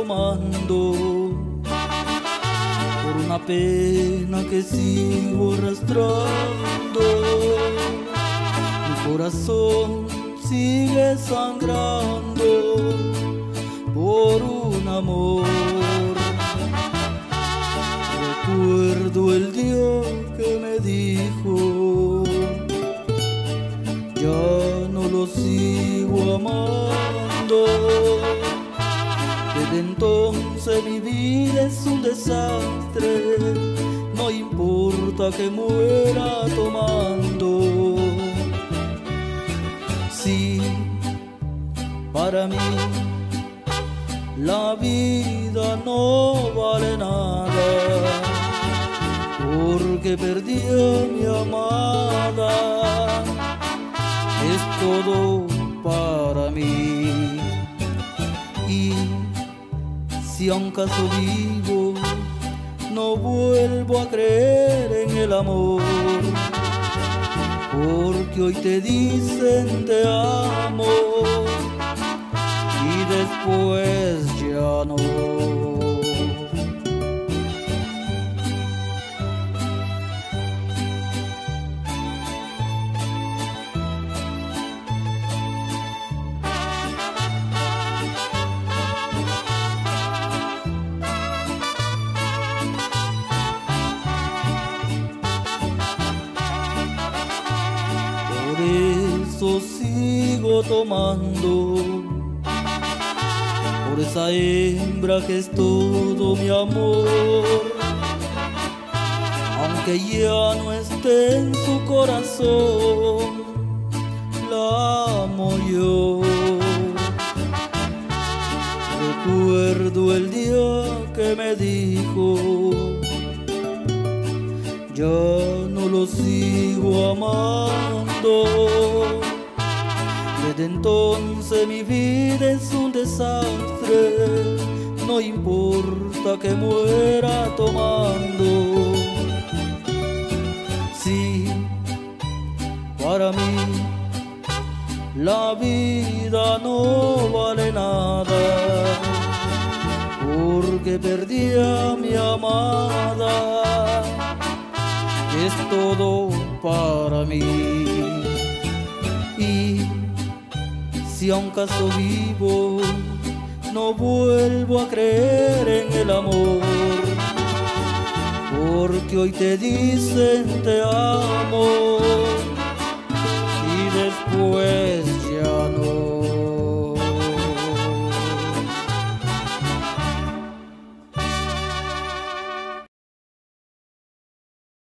tomando por una pena que sigo arrastrando. Mi corazón sigue sangrando por un amor. Recuerdo el día que me dijo: ya no lo sigo amando. Desde entonces mi vida es un desastre, no importa que muera tomando. Sí, para mí la vida no vale nada, porque perdí a mi amada. Es todo para mí. Y si a un caso vivo, no vuelvo a creer en el amor, porque hoy te dicen te amo y después ya no. Por eso sigo tomando, por esa hembra que es todo mi amor. Aunque ya no esté en su corazón, la amo yo. Recuerdo el día que me dijo: ya no lo sigo amando. Desde entonces mi vida es un desastre, no importa que muera tomando. Sí, para mí la vida no vale nada, porque perdí a mi amada. Es todo para mí. Y si a un caso vivo, no vuelvo a creer en el amor, porque hoy te dicen te amo y después